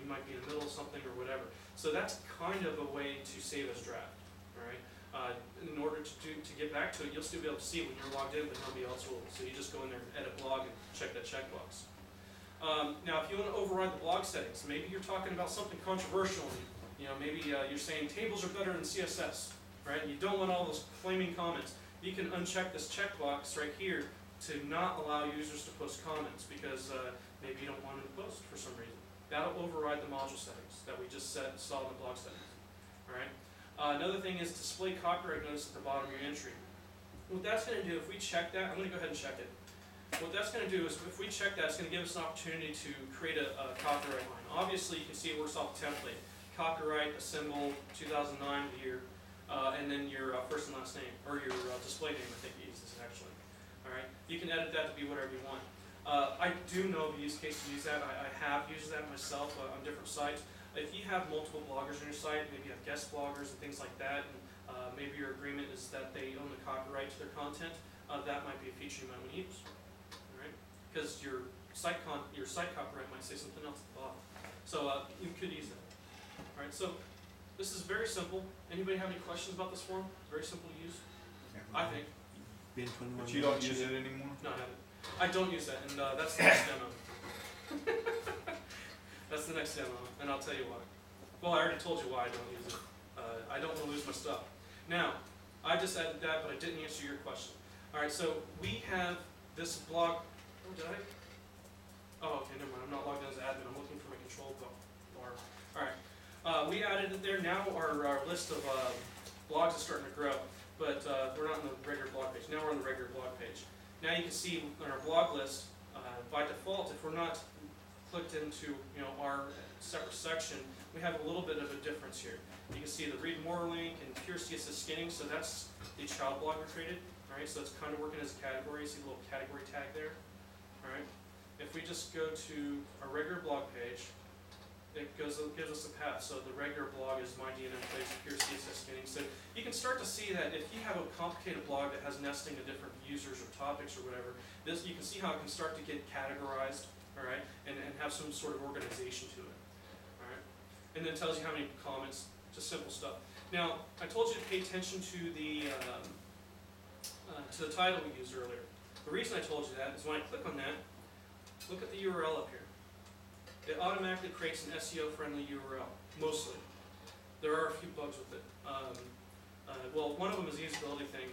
you might be in the middle of something or whatever. So that's kind of a way to save as draft. All right. In order to get back to it, you'll still be able to see it when you're logged in, but nobody else will. So you just go in there, edit blog, and check that checkbox. Now, if you want to override the blog settings, maybe you're talking about something controversial. Maybe you're saying tables are better than CSS, right? You don't want all those flaming comments. You can uncheck this checkbox right here to not allow users to post comments because maybe you don't want them to post for some reason. That'll override the module settings that we just saw in the blog settings. All right. Another thing is display copyright notice at the bottom of your entry. What that's going to do, if we check that, I'm going to go ahead and check it. What that's going to do is, if we check that, it's going to give us an opportunity to create a copyright line. Obviously, you can see it works off the template. Copyright, a symbol, 2009, the year, and then your first and last name, or your display name, I think it uses actually. All right. You can edit that to be whatever you want. I do know of a use case to use that. I have used that myself on different sites. If you have multiple bloggers on your site, maybe you have guest bloggers and things like that, and maybe your agreement is that they own the copyright to their content, that might be a feature you might want to use. All right? Because your site copyright might say something else at the bottom. So you could use that. All right. So this is very simple. Anybody have any questions about this form? Very simple to use, I think. But you don't use it anymore? No, I haven't. I don't use that, and that's the next demo. That's the next demo, and I'll tell you why. Well, I already told you why I don't use it. I don't want to lose my stuff. Now, I just added that, but I didn't answer your question. All right, so we have this blog. Oh, did I? Oh, okay, never mind. I'm not logged in as admin. I'm looking for my control bar. All right, we added it there. Now our list of blogs is starting to grow, but we're not on the regular blog page. Now we're on the regular blog page. Now you can see on our blog list, by default, if we're not clicked into our separate section, we have a little bit of a difference here. You can see the read more link and pure CSS skinning, so that's the child blog we created. All right, so it's kind of working as a category. You see the little category tag there. All right, if we just go to our regular blog page, it gives us a path. So the regular blog is my DNM place, pure CSS skinning. So you can start to see that if you have a complicated blog that has nesting of different users or topics or whatever, you can see how it can start to get categorized, all right, and have some sort of organization to it, all right. And then it tells you how many comments, just simple stuff. Now, I told you to pay attention to the title we used earlier. The reason I told you that is when I click on that, look at the URL up here. It automatically creates an SEO-friendly URL, mostly. There are a few bugs with it. Well, one of them is a usability thing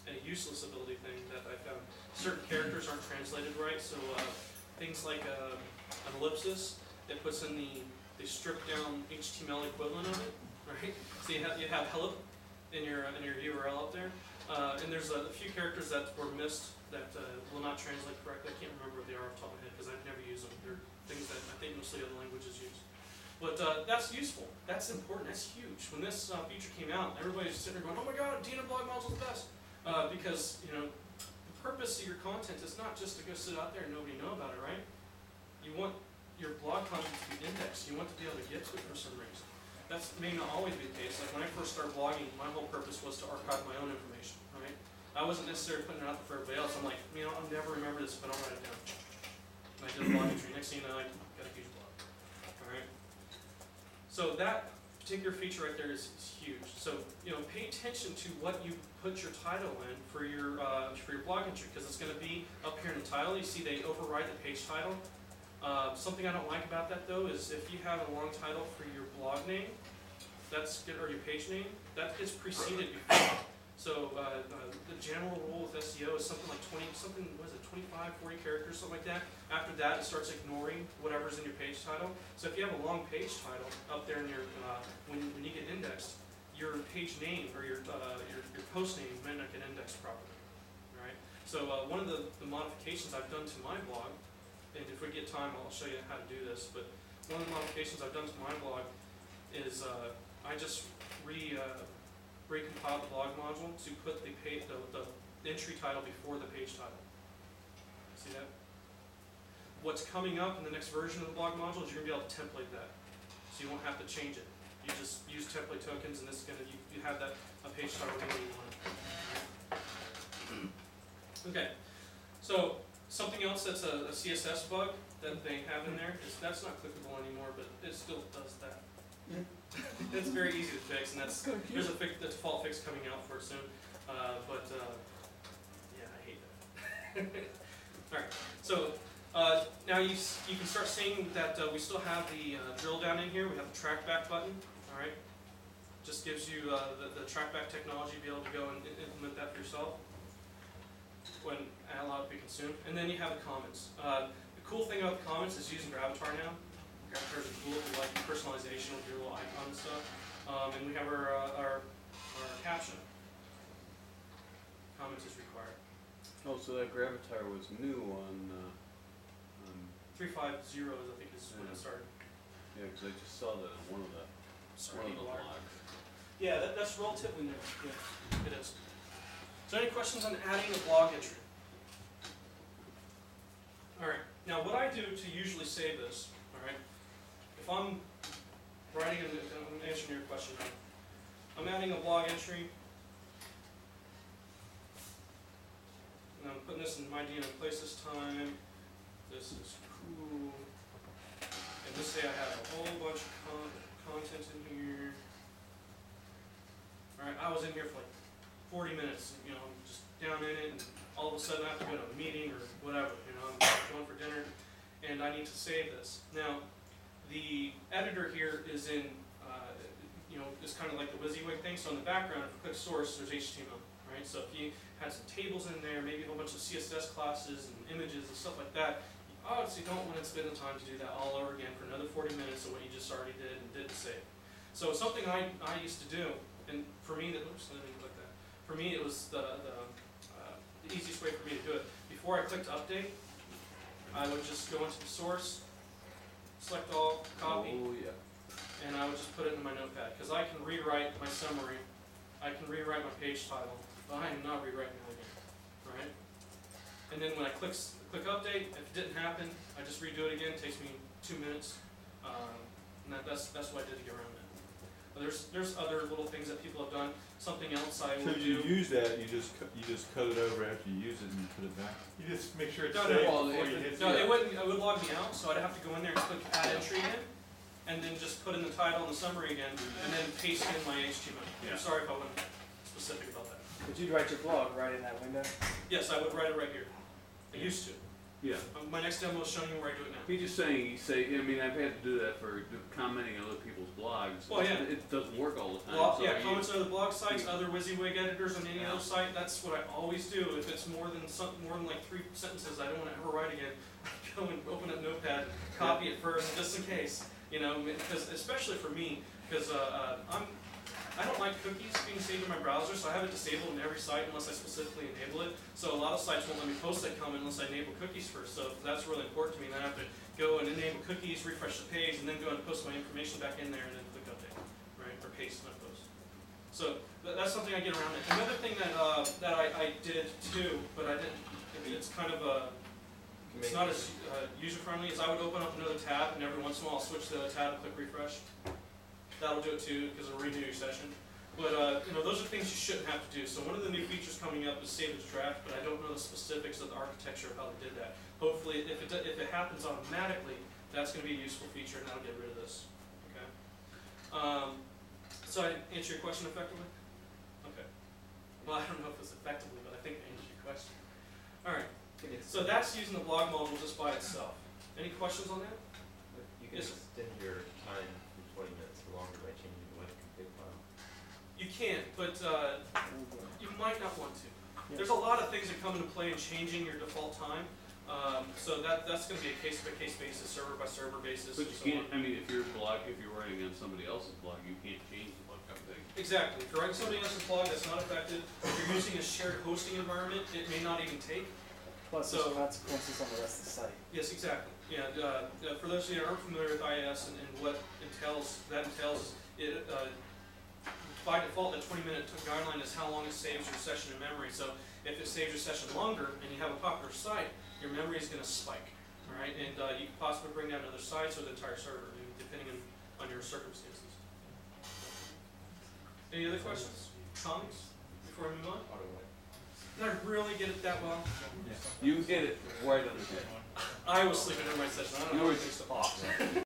and a useless ability thing that I found. Certain characters aren't translated right, so things like an ellipsis, it puts in the stripped down HTML equivalent of it, right? So you have hello in your URL up there, and there's a few characters that were missed that will not translate correctly. I can't remember what they are off the top of my head because I've never used them. They're things that I think mostly other languages use. But that's useful. That's important. That's huge. When this feature came out, everybody's sitting there going, "Oh my God, DNM blog module is the best," because the purpose of your content is not just to go sit out there and nobody know about it, right? You want your blog content to be indexed. You want to be able to get to it for some reason. That may not always be the case. Like when I first started blogging, my whole purpose was to archive my own information, right? I wasn't necessarily putting it out there for everybody else. I'm like, I'll never remember this, but I'll write it down. And I did a blog entry. Next thing you know, I got a huge blog. All right. So that particular feature right there is huge. So pay attention to what you put your title in for your blog entry, because it's going to be up here in the title. You see they override the page title. Something I don't like about that though is if you have a long title for your blog name, or your page name, that gets preceded before. So the general rule with SEO is something like 25, 40 characters, something like that. After that, it starts ignoring whatever's in your page title. So if you have a long page title up there in your, when you get indexed, your page name or your post name might not get indexed properly. All right. So one of the modifications I've done to my blog, and if we get time, I'll show you how to do this. But one of the modifications I've done to my blog is I just recompile the blog module to put the entry title before the page title. See that? What's coming up in the next version of the blog module is you're going to be able to template that. So you won't have to change it. You just use template tokens, and this is going to, you have that a page title whenever you want it. Okay. So something else that's a CSS bug that they have in there, that's not clickable anymore, but it still does that. It's very easy to fix, and there's a default fix coming out for it soon. Yeah, I hate that. All right, so now you can start seeing that we still have the drill down in here. We have the trackback button. All right, just gives you the trackback technology to be able to go and implement that for yourself when allowed to be consumed. And then you have the comments. The cool thing about the comments is using Gravatar now. Gravatar is a tool if you like personalization with your little icon and stuff. And we have our caption. Comments is required. Oh, so that Gravatar was new on 350 I think is when it started. Yeah, because I just saw that on one of the blogs. Yeah, that's relatively new. Yeah, it is. So any questions on adding a blog entry? All right. Now what I do to usually save this, all right, if I'm writing, I'm answering your question now. I'm adding a blog entry. And I'm putting this in my DNM place this time. This is cool. And just say I have a whole bunch of content in here. Alright, I was in here for like 40 minutes, you know, I'm just down in it, and all of a sudden I have to go to a meeting or whatever, you know, I'm going for dinner, and I need to save this. Now, the editor here is in, you know, it's kind of like the WYSIWYG thing, so in the background, if you click source, there's HTML, right? So if you had some tables in there, maybe a whole bunch of CSS classes and images and stuff like that, you obviously don't want to spend the time to do that all over again for another 40 minutes of what you just already did and didn't save. So something I used to do, and for me, oops, I didn't click that. For me, it was the easiest way for me to do it. Before I clicked update, I would just go into the source, select all, copy, and I would just put it in my notepad, because I can rewrite my summary, I can rewrite my page title, but I am not rewriting it again, right? And then when I click update, if it didn't happen, I just redo it again. It takes me 2 minutes, and that's what I did to get around that. But there's other little things that people have done. Something else I will do. So you use that, you just cut it over after you use it and you put it back. You just make sure it's No, safe no, before you hit it would log me out, so I'd have to go in there and click add entry again, and then just put in the title and the summary again, and then paste in my HTML. Yeah. I'm sorry if I wasn't specific about that. But you'd write your blog right in that window? Yes, I would write it right here. I used to. Yeah. My next demo is showing you where I do it now. He's just saying, I mean, I've had to do that for commenting on other people's blogs. Well, yeah. It doesn't work all the time. Well, so yeah, comments on other blog sites, other WYSIWYG editors on any Yeah. other site, that's what I always do. If it's more than like 3 sentences I don't want to ever write again, I go and open up Notepad, copy it first, just in case. You know, because especially for me, because I don't like cookies being saved in my browser, so I have it disabled in every site unless I specifically enable it. So a lot of sites won't let me post that comment unless I enable cookies first. So that's really important to me. Then I have to go and enable cookies, refresh the page, and then go and post my information back in there and then click update, right, or paste my post. So that's something I get around it. Another thing that I did too, but I didn't. It's kind of it's not as user friendly. Is I would open up another tab, and every once in a while I'll switch to the other tab and click refresh. That'll do it too, because it'll renew your session. But you know, those are things you shouldn't have to do. So one of the new features coming up is save as draft, but I don't know the specifics of the architecture of how they did that. Hopefully, if it happens automatically, that's going to be a useful feature, and that'll get rid of this. Okay. So I answer your question effectively? Okay. Well, I don't know if it's effectively, but I think I answered your question. All right. So that's using the blog module just by itself. Any questions on that? You can extend your time from 20 minutes or longer by changing the length config file. You can, but you might not want to. There's a lot of things that come into play in changing your default time. So that's going to be a case-by-case basis, server-by-server basis. But you can't, I mean, if you're writing on somebody else's blog, you can't change the lookup thing. Exactly. If you're writing somebody else's blog, that's not affected. If you're using a shared hosting environment, it may not even take. Plus, there's consequences on the rest of the site. Yes, exactly. Yeah. For those of you who aren't familiar with IIS and what that entails, it by default, the 20-minute guideline is how long it saves your session in memory. So if it saves your session longer and you have a popular site, your memory is going to spike, all right? And you can possibly bring down other sites or the entire server, depending on your circumstances. Any other questions, comments before we move on? Did I really get it that well? You hit it right on the head. I was sleeping during my session, I don't You know. were just off.